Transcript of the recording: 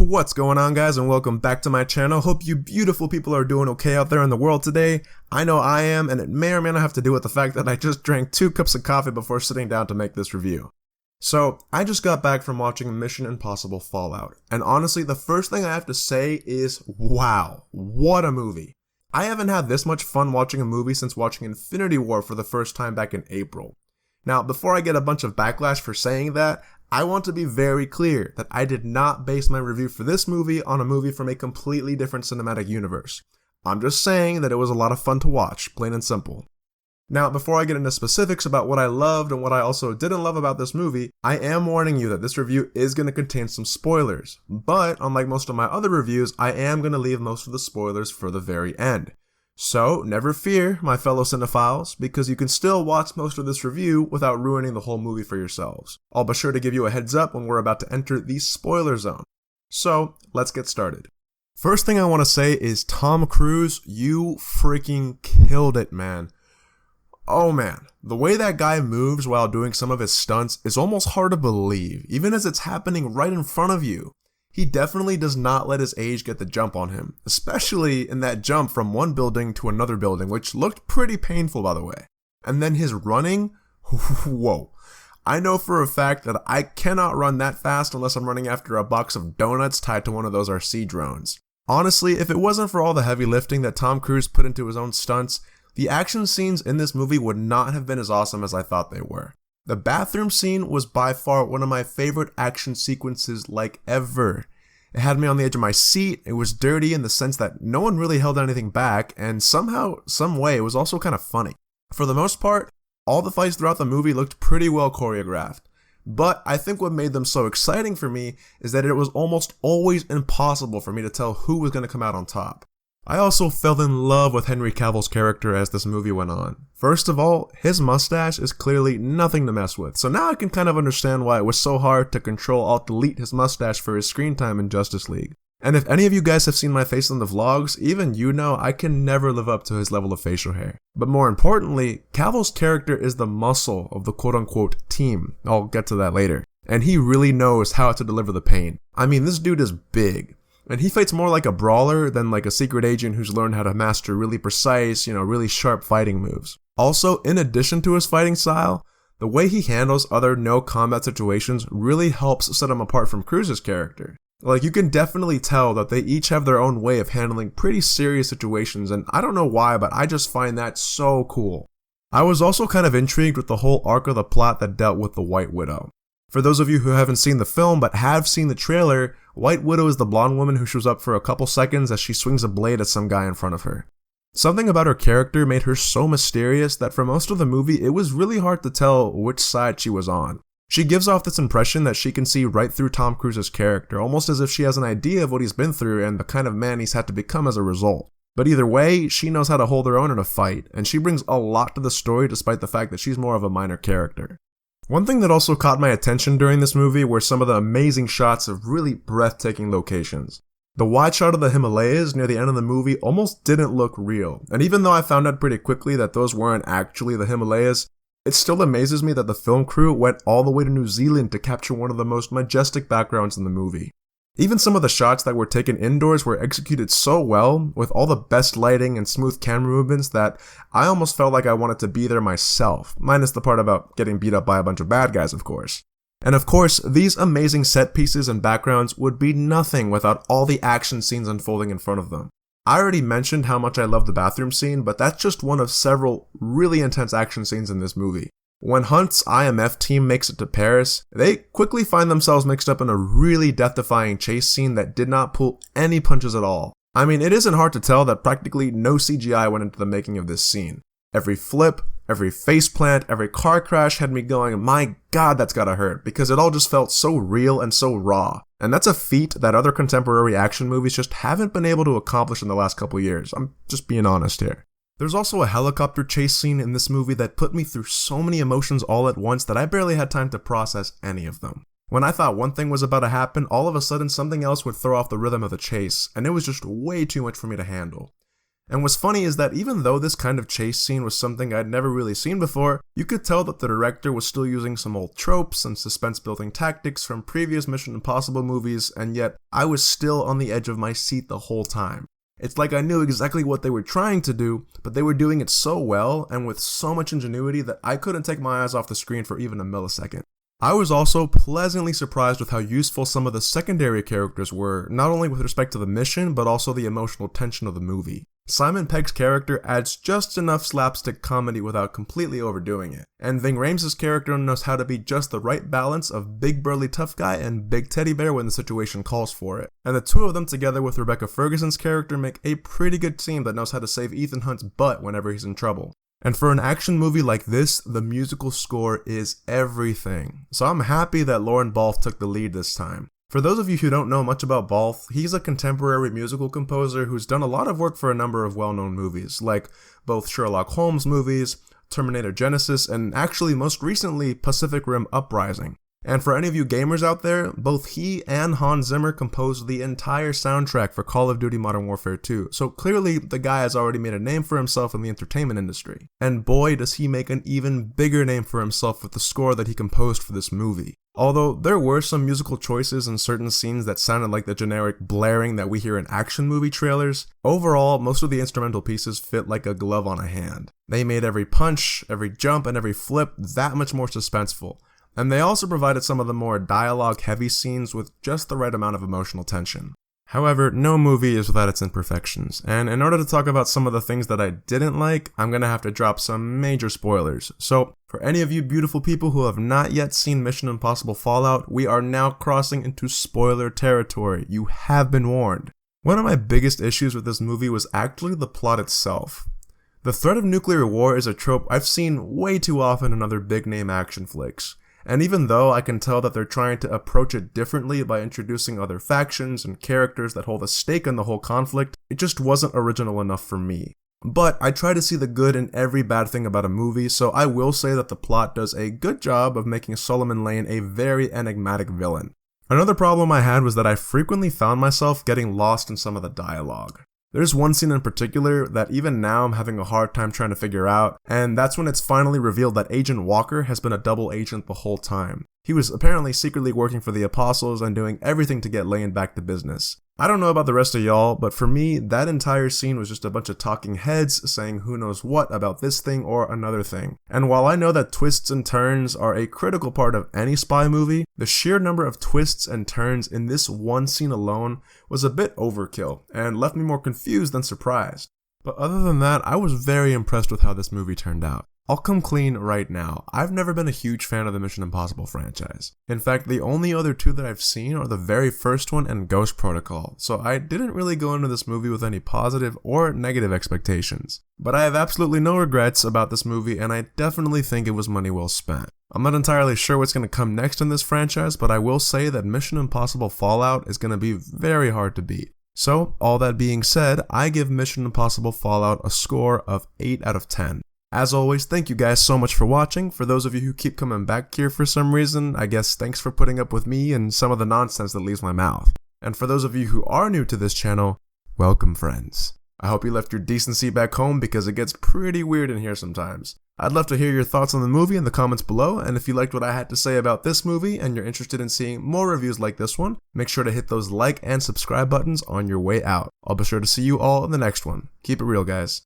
What's going on, guys, and welcome back to my channel. Hope you beautiful people are doing okay out there in the world today. I know I am, and it may or may not have to do with the fact that I just drank 2 cups of coffee before sitting down to make this review. So, I just got back from watching Mission Impossible Fallout, and honestly, the first thing I have to say is, wow, what a movie. I haven't had this much fun watching a movie since watching Infinity War for the first time back in April. Now, before I get a bunch of backlash for saying that, I want to be very clear that I did not base my review for this movie on a movie from a completely different cinematic universe. I'm just saying that it was a lot of fun to watch, plain and simple. Now, before I get into specifics about what I loved and what I also didn't love about this movie, I am warning you that this review is going to contain some spoilers. But, unlike most of my other reviews, I am going to leave most of the spoilers for the very end. So, never fear, my fellow cinephiles, because you can still watch most of this review without ruining the whole movie for yourselves. I'll be sure to give you a heads up when we're about to enter the spoiler zone. So, let's get started. First thing I want to say is Tom Cruise, you freaking killed it, man. Oh man, the way that guy moves while doing some of his stunts is almost hard to believe, even as it's happening right in front of you. He definitely does not let his age get the jump on him, especially in that jump from one building to another building, which looked pretty painful, by the way. And then his running, whoa. I know for a fact that I cannot run that fast unless I'm running after a box of donuts tied to one of those RC drones. Honestly, if it wasn't for all the heavy lifting that Tom Cruise put into his own stunts, the action scenes in this movie would not have been as awesome as I thought they were. The bathroom scene was by far one of my favorite action sequences like ever. It had me on the edge of my seat, it was dirty in the sense that no one really held anything back, and somehow, some way, it was also kind of funny. For the most part, all the fights throughout the movie looked pretty well choreographed. But I think what made them so exciting for me is that it was almost always impossible for me to tell who was going to come out on top. I also fell in love with Henry Cavill's character as this movie went on. First of all, his mustache is clearly nothing to mess with, so now I can kind of understand why it was so hard to Control-Alt-Delete his mustache for his screen time in Justice League. And if any of you guys have seen my face in the vlogs, even you know I can never live up to his level of facial hair. But more importantly, Cavill's character is the muscle of the quote-unquote team. I'll get to that later. And he really knows how to deliver the pain. I mean, this dude is big. And he fights more like a brawler than like a secret agent who's learned how to master really precise, really sharp fighting moves. Also, in addition to his fighting style, the way he handles other no-combat situations really helps set him apart from Cruise's character. Like, you can definitely tell that they each have their own way of handling pretty serious situations, and I don't know why, but I just find that so cool. I was also kind of intrigued with the whole arc of the plot that dealt with the White Widow. For those of you who haven't seen the film but have seen the trailer, White Widow is the blonde woman who shows up for a couple seconds as she swings a blade at some guy in front of her. Something about her character made her so mysterious that for most of the movie it was really hard to tell which side she was on. She gives off this impression that she can see right through Tom Cruise's character, almost as if she has an idea of what he's been through and the kind of man he's had to become as a result. But either way, she knows how to hold her own in a fight, and she brings a lot to the story despite the fact that she's more of a minor character. One thing that also caught my attention during this movie were some of the amazing shots of really breathtaking locations. The wide shot of the Himalayas near the end of the movie almost didn't look real, and even though I found out pretty quickly that those weren't actually the Himalayas, it still amazes me that the film crew went all the way to New Zealand to capture one of the most majestic backgrounds in the movie. Even some of the shots that were taken indoors were executed so well, with all the best lighting and smooth camera movements, that I almost felt like I wanted to be there myself, minus the part about getting beat up by a bunch of bad guys, of course. And of course, these amazing set pieces and backgrounds would be nothing without all the action scenes unfolding in front of them. I already mentioned how much I love the bathroom scene, but that's just one of several really intense action scenes in this movie. When Hunt's IMF team makes it to Paris, they quickly find themselves mixed up in a really death-defying chase scene that did not pull any punches at all. I mean, it isn't hard to tell that practically no CGI went into the making of this scene. Every flip, every faceplant, every car crash had me going, my god, that's gotta hurt, because it all just felt so real and so raw. And that's a feat that other contemporary action movies just haven't been able to accomplish in the last couple years. I'm just being honest here. There's also a helicopter chase scene in this movie that put me through so many emotions all at once that I barely had time to process any of them. When I thought one thing was about to happen, all of a sudden something else would throw off the rhythm of the chase, and it was just way too much for me to handle. And what's funny is that even though this kind of chase scene was something I'd never really seen before, you could tell that the director was still using some old tropes and suspense building tactics from previous Mission Impossible movies, and yet I was still on the edge of my seat the whole time. It's like I knew exactly what they were trying to do, but they were doing it so well and with so much ingenuity that I couldn't take my eyes off the screen for even a millisecond. I was also pleasantly surprised with how useful some of the secondary characters were, not only with respect to the mission, but also the emotional tension of the movie. Simon Pegg's character adds just enough slapstick comedy without completely overdoing it, and Ving Rhames' character knows how to be just the right balance of big burly tough guy and big teddy bear when the situation calls for it. And the two of them together with Rebecca Ferguson's character make a pretty good team that knows how to save Ethan Hunt's butt whenever he's in trouble. And for an action movie like this, the musical score is everything. So I'm happy that Lorne Balfe took the lead this time. For those of you who don't know much about Balfe, he's a contemporary musical composer who's done a lot of work for a number of well-known movies, like both Sherlock Holmes movies, Terminator Genisys, and actually most recently Pacific Rim Uprising. And for any of you gamers out there, both he and Hans Zimmer composed the entire soundtrack for Call of Duty Modern Warfare 2, so clearly the guy has already made a name for himself in the entertainment industry. And boy does he make an even bigger name for himself with the score that he composed for this movie. Although there were some musical choices in certain scenes that sounded like the generic blaring that we hear in action movie trailers, overall most of the instrumental pieces fit like a glove on a hand. They made every punch, every jump, and every flip that much more suspenseful. And they also provided some of the more dialogue-heavy scenes with just the right amount of emotional tension. However, no movie is without its imperfections, and in order to talk about some of the things that I didn't like, I'm gonna have to drop some major spoilers. So, for any of you beautiful people who have not yet seen Mission Impossible Fallout, we are now crossing into spoiler territory. You have been warned. One of my biggest issues with this movie was actually the plot itself. The threat of nuclear war is a trope I've seen way too often in other big-name action flicks. And even though I can tell that they're trying to approach it differently by introducing other factions and characters that hold a stake in the whole conflict, it just wasn't original enough for me. But I try to see the good in every bad thing about a movie, so I will say that the plot does a good job of making Solomon Lane a very enigmatic villain. Another problem I had was that I frequently found myself getting lost in some of the dialogue. There's one scene in particular that even now I'm having a hard time trying to figure out, and that's when it's finally revealed that Agent Walker has been a double agent the whole time. He was apparently secretly working for the Apostles and doing everything to get Lane back to business. I don't know about the rest of y'all, but for me, that entire scene was just a bunch of talking heads saying who knows what about this thing or another thing. And while I know that twists and turns are a critical part of any spy movie, the sheer number of twists and turns in this one scene alone was a bit overkill and left me more confused than surprised. But other than that, I was very impressed with how this movie turned out. I'll come clean right now. I've never been a huge fan of the Mission Impossible franchise. In fact, the only other two that I've seen are the very first one and Ghost Protocol, so I didn't really go into this movie with any positive or negative expectations. But I have absolutely no regrets about this movie, and I definitely think it was money well spent. I'm not entirely sure what's going to come next in this franchise, but I will say that Mission Impossible Fallout is going to be very hard to beat. So, all that being said, I give Mission Impossible Fallout a score of 8 out of 10. As always, thank you guys so much for watching. For those of you who keep coming back here for some reason, I guess thanks for putting up with me and some of the nonsense that leaves my mouth. And for those of you who are new to this channel, welcome friends. I hope you left your decency back home because it gets pretty weird in here sometimes. I'd love to hear your thoughts on the movie in the comments below, and if you liked what I had to say about this movie and you're interested in seeing more reviews like this one, make sure to hit those like and subscribe buttons on your way out. I'll be sure to see you all in the next one. Keep it real, guys.